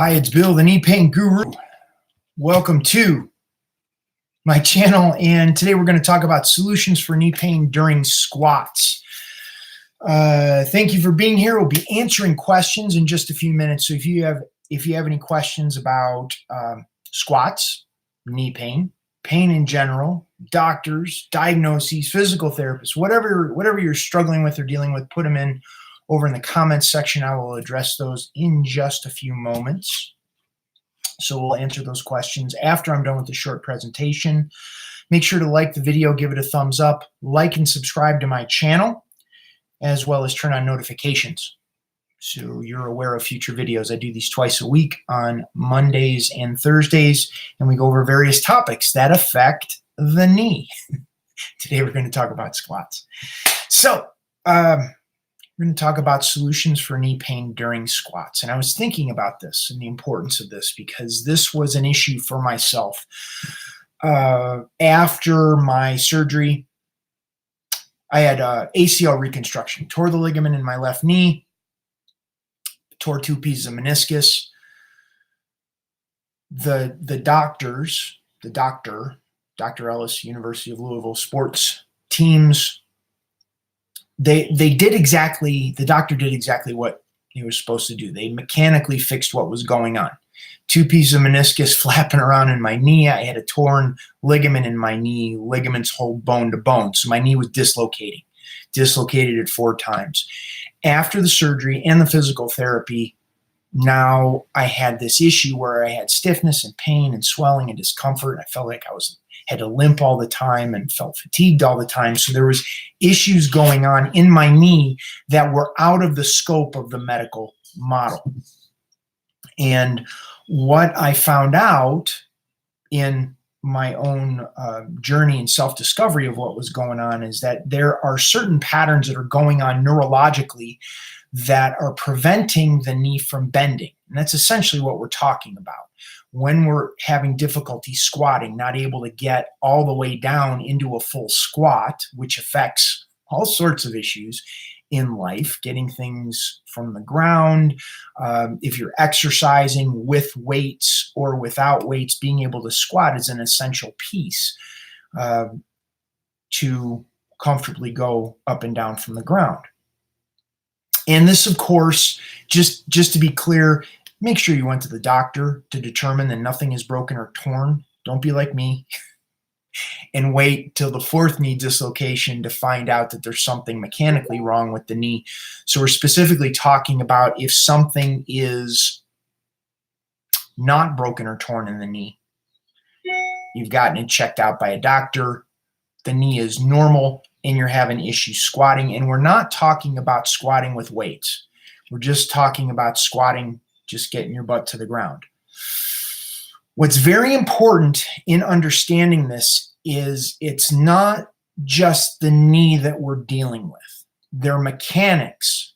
Hi, it's Bill, the knee pain guru. Welcome to my channel, and today we're going to talk about solutions for knee pain during squats. Thank you for being here. We'll be answering questions in just a few minutes. So if you have any questions about squats, knee pain, pain in general, doctors, diagnoses, physical therapists, whatever you're struggling with or dealing with, put them in over in the comments section. I will address those in just a few moments. So we'll answer those questions after I'm done with the short presentation. Make sure to like the video, give it a thumbs up, like and subscribe to my channel, as well as turn on notifications so you're aware of future videos. I do these twice a week on Mondays and Thursdays, and we go over various topics that affect the knee. Today we're going to talk about squats. So we're going to talk about solutions for knee pain during squats. And I was thinking about this and the importance of this because this was an issue for myself. After my surgery, I had ACL reconstruction, tore the ligament in my left knee, tore 2 pieces of meniscus. The doctor, Dr. Ellis, University of Louisville sports teams, the doctor did exactly what he was supposed to do. They mechanically fixed what was going on. 2 pieces of meniscus flapping around in my knee. I had a torn ligament in my knee. Ligaments hold bone to bone. So my knee was dislocated it 4 times. After the surgery and the physical therapy, now I had this issue where I had stiffness and pain and swelling and discomfort. I felt like I had to limp all the time and felt fatigued all the time. So there was issues going on in my knee that were out of the scope of the medical model. And what I found out in my own journey and self-discovery of what was going on is that there are certain patterns that are going on neurologically that are preventing the knee from bending. And that's essentially what we're talking about. When we're having difficulty squatting, not able to get all the way down into a full squat, which affects all sorts of issues in life, getting things from the ground. If you're exercising with weights or without weights, being able to squat is an essential piece to comfortably go up and down from the ground. And this, of course, just to be clear, make sure you went to the doctor to determine that nothing is broken or torn. Don't be like me and wait till the 4th knee dislocation to find out that there's something mechanically wrong with the knee. So we're specifically talking about if something is not broken or torn in the knee. You've gotten it checked out by a doctor. The knee is normal and you're having issues squatting. And we're not talking about squatting with weights. We're just talking about squatting, just getting your butt to the ground. What's very important in understanding this is it's not just the knee that we're dealing with. There are mechanics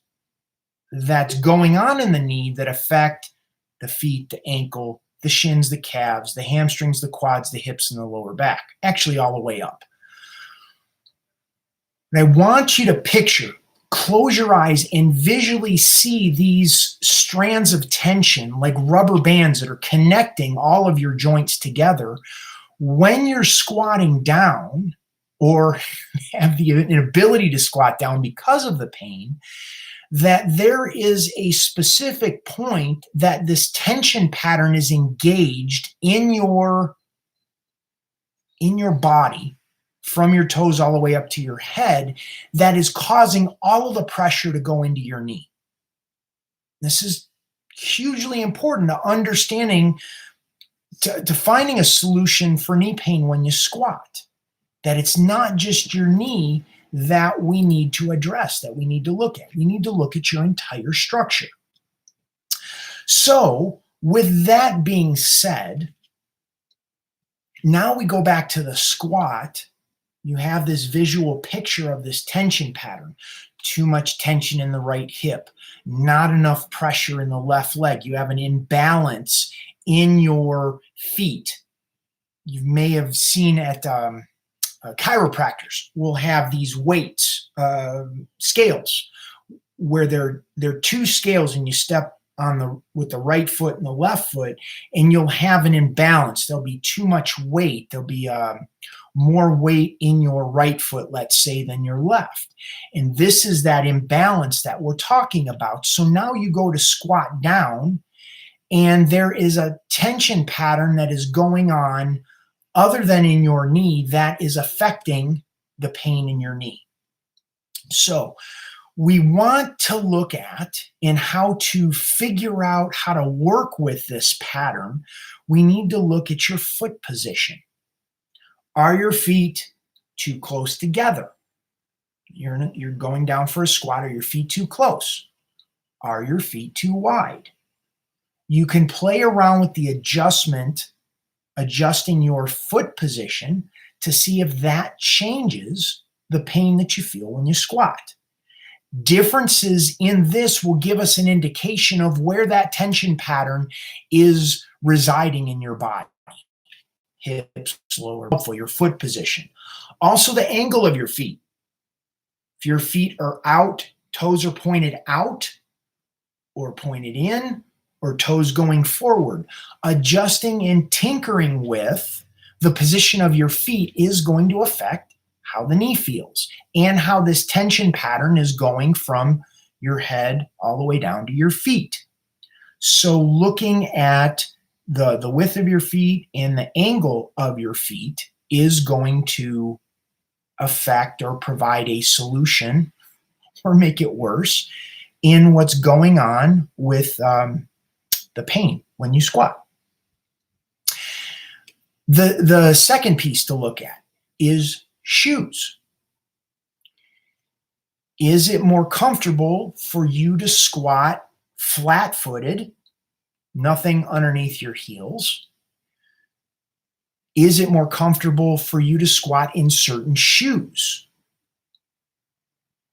that's going on in the knee that affect the feet, the ankle, the shins, the calves, the hamstrings, the quads, the hips, and the lower back, actually all the way up. And I want you to picture, close your eyes and visually see these strands of tension like rubber bands that are connecting all of your joints together. When you're squatting down or have the inability to squat down because of the pain, that there is a specific point that this tension pattern is engaged in your body, from your toes all the way up to your head, that is causing all of the pressure to go into your knee. This is hugely important to understanding, to finding a solution for knee pain when you squat, that it's not just your knee that we need to address, that we need to look at. We need to look at your entire structure. So with that being said, now we go back to the squat. You have this visual picture of this tension pattern. Too much tension in the right hip, not enough pressure in the left leg. You have an imbalance in your feet. You may have seen at chiropractors will have these weights, scales, where they're 2 scales and you step with the right foot and the left foot, and you'll have an imbalance. There'll be too much weight. There'll be more weight in your right foot, let's say, than your left. And this is that imbalance that we're talking about. So now you go to squat down, and there is a tension pattern that is going on other than in your knee that is affecting the pain in your knee. So we want to look at in how to figure out how to work with this pattern. We need to look at your foot position. Are your feet too close together? You're going down for a squat. Are your feet too close? Are your feet too wide? You can play around with the adjusting your foot position to see if that changes the pain that you feel when you squat. Differences in this will give us an indication of where that tension pattern is residing in your body. Hips, lower, for your foot position. Also the angle of your feet. If your feet are out, toes are pointed out or pointed in, or toes going forward. Adjusting and tinkering with the position of your feet is going to affect how the knee feels and how this tension pattern is going from your head all the way down to your feet. So looking at the width of your feet and the angle of your feet is going to affect or provide a solution or make it worse in what's going on with the pain when you squat. The second piece to look at is shoes. Is it more comfortable for you to squat flat-footed, nothing underneath your heels? Is it more comfortable for you to squat in certain shoes?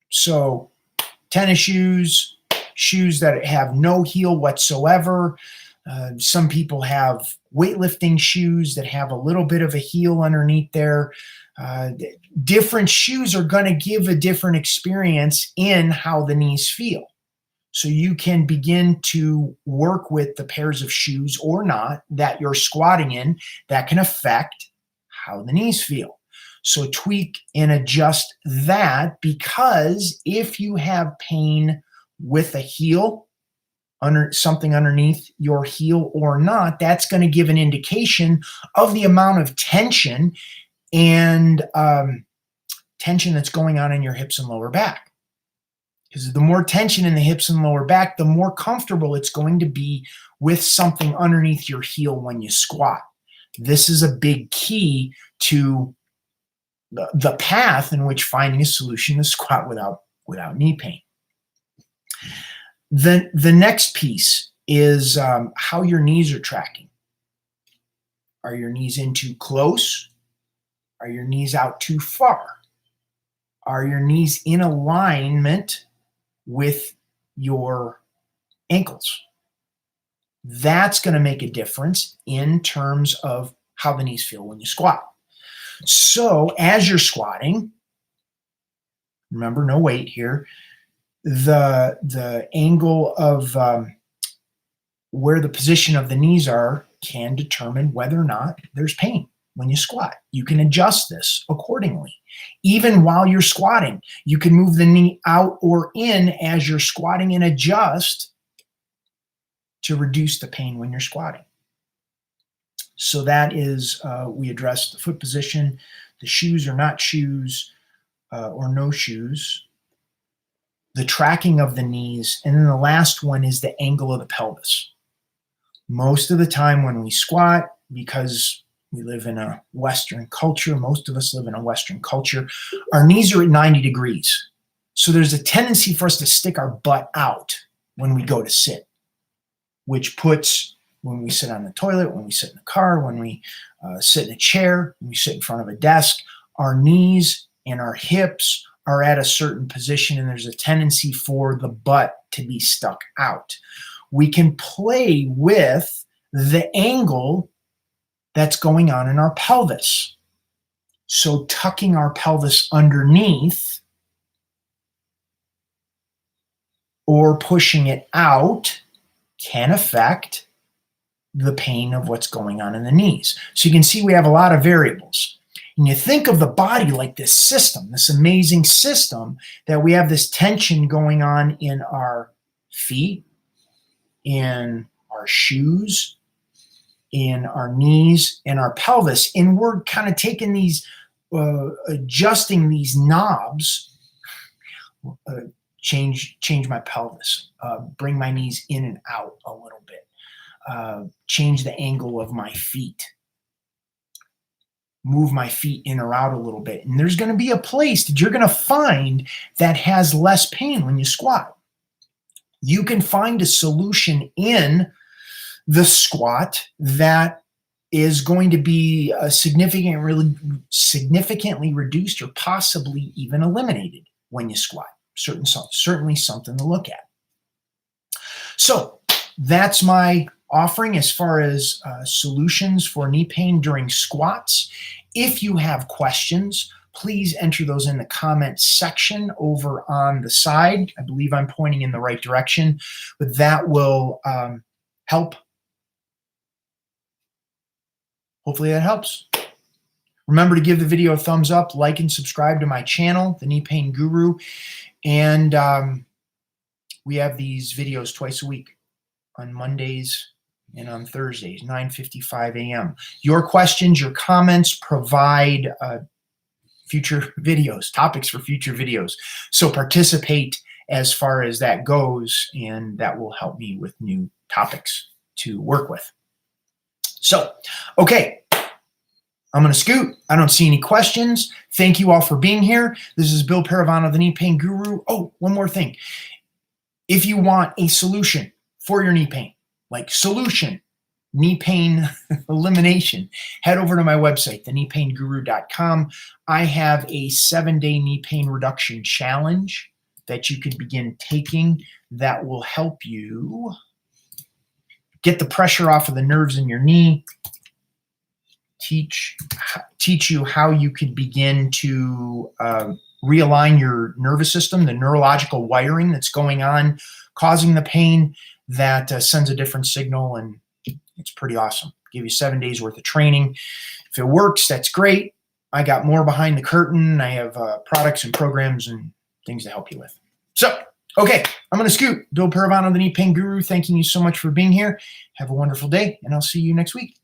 So tennis shoes, shoes that have no heel whatsoever. Some people have weightlifting shoes that have a little bit of a heel underneath there. Different shoes are going to give a different experience in how the knees feel. So you can begin to work with the pairs of shoes or not that you're squatting in that can affect how the knees feel. So tweak and adjust that, because if you have pain with a heel, something underneath your heel or not, that's going to give an indication of the amount of tension and tension that's going on in your hips and lower back. Because the more tension in the hips and lower back, the more comfortable it's going to be with something underneath your heel when you squat. This is a big key to the path in which finding a solution to squat without knee pain. The next piece is how your knees are tracking. Are your knees in too close? Are your knees out too far? Are your knees in alignment with your ankles? That's going to make a difference in terms of how the knees feel when you squat. So as you're squatting, remember, no weight here, the angle of where the position of the knees are can determine whether or not there's pain when you squat. You can adjust this accordingly. Even while you're squatting, you can move the knee out or in as you're squatting and adjust to reduce the pain when you're squatting. So that is, we addressed the foot position, the shoes or not shoes, or no shoes, the tracking of the knees, and then the last one is the angle of the pelvis. Most of the time when we squat, because we live in a Western culture, most of us live in a Western culture, our knees are at 90 degrees. So there's a tendency for us to stick our butt out when we go to sit, which puts, when we sit on the toilet, when we sit in the car, when we sit in a chair, when we sit in front of a desk, our knees and our hips are at a certain position, and there's a tendency for the butt to be stuck out. We can play with the angle that's going on in our pelvis. So tucking our pelvis underneath or pushing it out can affect the pain of what's going on in the knees. So you can see we have a lot of variables. And you think of the body like this system, this amazing system, that we have this tension going on in our feet, in our shoes, in our knees, and our pelvis. And we're kind of taking these, adjusting these knobs, change my pelvis, bring my knees in and out a little bit, change the angle of my feet, move my feet in or out a little bit. And there's going to be a place that you're going to find that has less pain when you squat. You can find a solution in the squat that is going to be significantly reduced or possibly even eliminated when you squat. Certainly something to look at. So that's my offering as far as solutions for knee pain during squats. If you have questions, please enter those in the comments section over on the side. I believe I'm pointing in the right direction, but that will help. Hopefully that helps. Remember to give the video a thumbs up, like and subscribe to my channel, The Knee Pain Guru. And we have these videos twice a week on Mondays and on Thursdays, 9:55 a.m. Your questions, your comments provide future videos, topics for future videos. So participate as far as that goes, and that will help me with new topics to work with. So, okay, I'm going to scoot. I don't see any questions. Thank you all for being here. This is Bill Paravano, the Knee Pain Guru. Oh, one more thing. If you want a solution for your knee pain, like solution, knee pain elimination, head over to my website, thekneepainguru.com. I have a 7-day knee pain reduction challenge that you can begin taking that will help you get the pressure off of the nerves in your knee, teach you how you can begin to realign your nervous system, the neurological wiring that's going on, causing the pain, that sends a different signal, and it's pretty awesome. Give you 7 days worth of training. If it works, that's great. I got more behind the curtain. I have products and programs and things to help you with. So, okay, I'm going to scoot. Bill Paravano, the Knee Pain Guru, thanking you so much for being here. Have a wonderful day, and I'll see you next week.